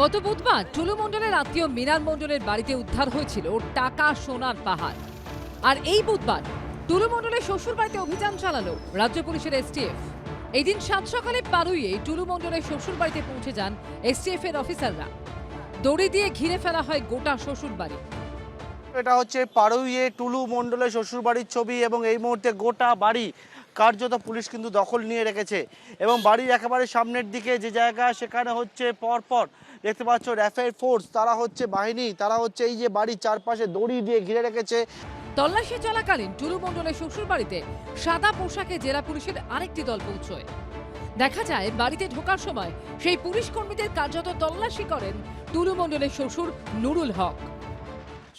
গত বুধবার টুলু মণ্ডলের আত্মীয় মীনার মণ্ডলের বাড়িতে উদ্ধার হয়েছিল টাকা সোনার পাহাড়। আর এই বুধবার টুলু মণ্ডলের শ্বশুর বাড়িতে অভিযান চালালো রাজ্য পুলিশের এসটিএফ। এই দিন সাত সকালে পারুইয়ে টুলু মণ্ডলের শ্বশুর বাড়িতে পৌঁছে যান এসটিএফ এর অফিসাররা। দড়ি দিয়ে ঘিরে ফেলা হয় গোটা শ্বশুর বাড়ি। এটা হচ্ছে পারুইয়ে টুলু মণ্ডলের শ্বশুর বাড়ির ছবি এবং এই মুহূর্তে গোটা বাড়ি কার্যত পুলিশ কিন্তু দখল নিয়ে রেখেছে এবং বাড়ির একেবারে সামনের দিকে যে জায়গা সেখানে হচ্ছে পরপর দেখতে পাচ্ছ র্যাফের ফোর্স, তারা হচ্ছে বাহিনী, তারা হচ্ছে এই যে বাড়ির চারপাশে দড়ি দিয়ে ঘিরে রেখেছে। তল্লাশি চলাকালীন টুলু মণ্ডলের শ্বশুর বাড়িতে সাদা পোশাকে জেলা পুলিশের আরেকটি দল পৌঁছয়। দেখা যায় বাড়িতে ঢোকার সময় সেই পুলিশ কর্মীদের কার্যত তল্লাশি করেন টুলু মণ্ডলের শ্বশুর নুরুল হক।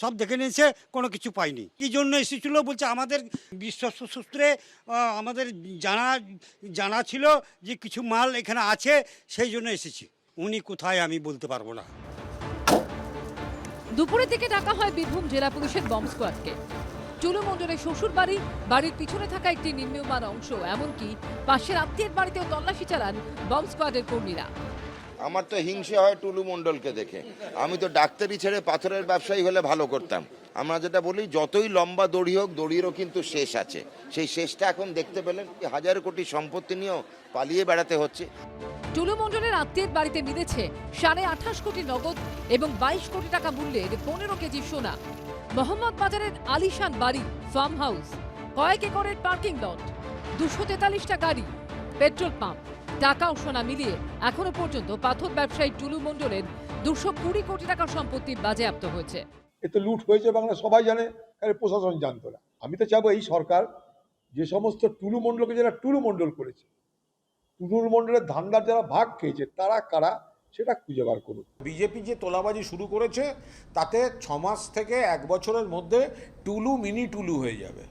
সব দেখে নিয়েছে, কোনো কিছু পাইনি। কি জন্য এসেছিল বলছে আমাদের বিশ্বস্ত সূত্রে আমাদের জানা ছিল যে কিছু মাল এখানে আছে, সেই জন্য এসেছি। উনি কোথায় আমি বলতে পারবো না। দুপুরের দিকে ডাকা হয় বীরভূম জেলা পুলিশের বম্ব স্কোয়াডকে। টুলু মণ্ডলের শ্বশুর বাড়ির পিছনে থাকা একটি নির্মীয়মান অংশ, এমনকি পাশের আত্মীয়ের বাড়িতেও তল্লাশি চালান বম্ব স্কোয়াডের কর্মীরা। আমার তো হিংসে হয় টুলু মণ্ডলকে দেখে। আমি তো ডাক্তারি ছেড়ে পাথরের ব্যবসায়ী হলে ভালো করতাম। আমরা যেটা বলি, যতই লম্বা দড়ি হোক, দড়িরও কিন্তু শেষ আছে। সেই শেষটা এখন দেখতে পেলেন। হাজার কোটি সম্পত্তি নিয়েও পালিয়ে বেড়াতে হচ্ছে। টুলু মণ্ডলের আত্মীয়ের বাড়িতে মিলেছে 28.5 কোটি নগদ এবং 22 কোটি টাকা মূল্যের 15 কেজি সোনা। মোহাম্মদ বাজারের আলিশান বাড়ি, ফার্ম হাউস, কয়েক একরের পার্কিং লট, 243টা গাড়ি, পেট্রোল পাম্প, টাকা ও সোনা মিলিয়ে এখনো পর্যন্ত পাথর ব্যবসায়ী টুলু মণ্ডলের 220 কোটি টাকার সম্পত্তি বাজেয়াপ্ত হয়েছে। এতে লুট হয়েছে বাংলা সবাই জানে, কারণ প্রশাসন জানতো না। আমি তো চাইবো এই সরকার যে সমস্ত টুলু মণ্ডলকে যারা টুলু মণ্ডল করেছে, টুলু মণ্ডলের ধান্দার যারা ভাগ খেয়েছে, তারা কারা সেটা খুঁজে বার করুক। বিজেপি যে তোলাবাজি শুরু করেছে, তাতে 6 মাস থেকে 1 বছরের মধ্যে টুলু মিনি টুলু হয়ে যাবে।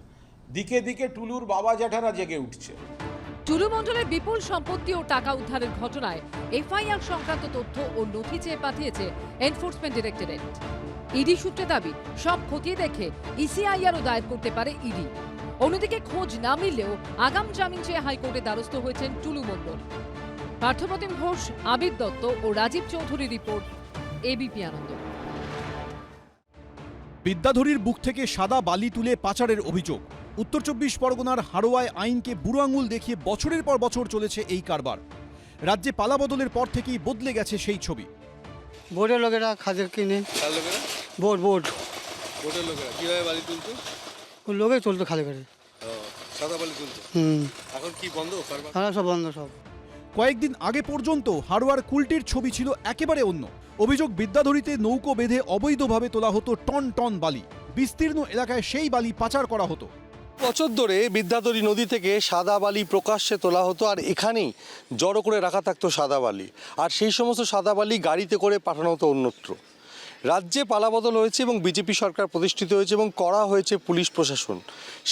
দিকে দিকে টুলুর বাবা জ্যাঠারা জেগে উঠছে। টুলু মণ্ডলের বিপুল সম্পত্তি ও টাকা উদ্ধারের ঘটনায় এফআইআর সংক্রান্ত তথ্য ও নথি চেয়ে পাঠিয়েছে এনফোর্সমেন্ট ডিরেক্টরেট। ইডি সূত্রে দাবি, সব খতিয়ে দেখে ইসিআইআরও দায়ের করতে পারে ইডি। অন্যদিকে খোঁজ না মিললেও আগাম জামিন চেয়ে হাইকোর্টে দ্বারস্থ হয়েছেন টুলু মণ্ডল। পার্থপ্রতিম ঘোষ, আবির দত্ত ও রাজীব চৌধুরী রিপোর্ট, এবিপি আনন্দ। বিদ্যাধরীর বুক থেকে সাদা বালি তুলে পাচারের অভিযোগ। উত্তর 24 পরগনার হাড়োয়ায় আইনকে বুড়ো আঙুল দেখিয়ে বছরের পর বছর চলেছে এই কারবার। রাজ্যে পালাবদলের পর থেকেই বদলে গেছে সেই ছবি। বোর্ডের লোকেরা খাদের কিনে, বোর্ডের লোকেরা কিভাবে বালি তুলতো? লোকে চলতো খালি করে, সাদা বালি তুলতো। এখন কি বন্ধ? সব বন্ধ সব। কয়েকদিন আগে পর্যন্ত হাড়োয়ার কুলটির ছবি ছিল একেবারে অন্য। অভিযোগ, বিদ্যাধরীতে নৌকো বেঁধে অবৈধভাবে তোলা হতো টন টন বালি। বিস্তীর্ণ এলাকায় সেই বালি পাচার করা হতো। বছর ধরে বিদ্যাধরী নদী থেকে সাদা বালি প্রকাশ্যে তোলা হতো, আর এখানেই জড়ো করে রাখা থাকতো সাদা বালি, আর সেই সমস্ত সাদা বালি গাড়িতে করে পাঠানো হতো অন্যত্র। রাজ্যে পালাবদল হয়েছে এবং বিজেপি সরকার প্রতিষ্ঠিত হয়েছে এবং করা হয়েছে পুলিশ প্রশাসন।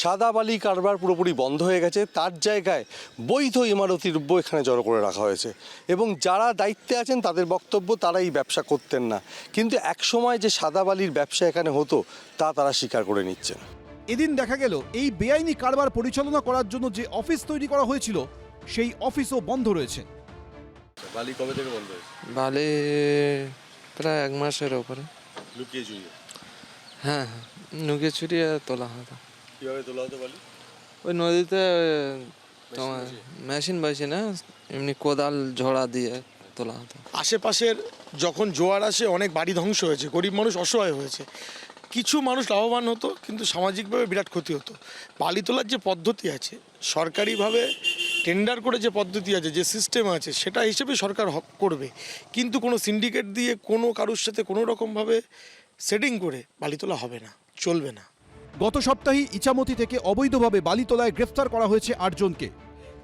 সাদা বালি কারবার পুরোপুরি বন্ধ হয়ে গেছে। তার জায়গায় বৈধ ইমারতি দ্রব্য এখানে জড়ো করে রাখা হয়েছে এবং যারা দায়িত্বে আছেন তাদের বক্তব্য তারা এই ব্যবসা করতেন না, কিন্তু একসময় যে সাদা বালির ব্যবসা এখানে হতো তা তারা স্বীকার করে নিচ্ছেন। এদিন দেখা গেল এই বেআইনি কারবার পরিচালনা করার জন্য যে অফিস তৈরি করা হয়েছিল সেই অফিসও বন্ধ রয়েছে। বালি কবে থেকে বন্ধ হয়েছে? বালি প্রায় 1 মাসের উপরে। লুকিয়ে চুরিয়ে? হ্যাঁ, লুকিয়ে চুরিয়ে তোলা হতো। কিভাবে তোলা হতো বালি? ওই নদীতে তোমার মেশিন বসে না, এমনি কোদাল ঝোড়া দিয়ে তোলা হতো। আশেপাশের যখন জোয়ার আসে অনেক বাড়ি ধ্বংস হয়েছে, গরিব মানুষ অসহায় হয়েছে। কিছু মানুষ লাভবান হতো, কিন্তু সামাজিকভাবে বিরাট ক্ষতি হতো। বালি তোলার যে পদ্ধতি আছে, সরকারিভাবে টেন্ডার করে যে পদ্ধতি আছে, যে সিস্টেম আছে, সেটা হিসেবে সরকার করবে, কিন্তু কোনো সিন্ডিকেট দিয়ে কোনো কারোর সাথে কোনো রকমভাবে সেটিং করে বালি তোলা হবে না, চলবে না। গত সপ্তাহে ইছামতি থেকে অবৈধভাবে বালি তোলায় গ্রেফতার করা হয়েছে 8 জনকে।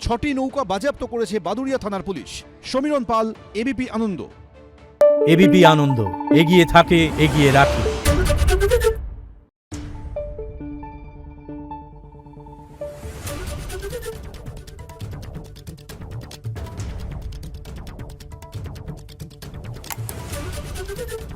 6টি নৌকা বাজেয়াপ্ত করেছে বাদুড়িয়া থানার পুলিশ। সমীরণ পাল, এবিপি আনন্দ। এবিপি আনন্দ, এগিয়ে থাকে, এগিয়ে রাখে। Thank you.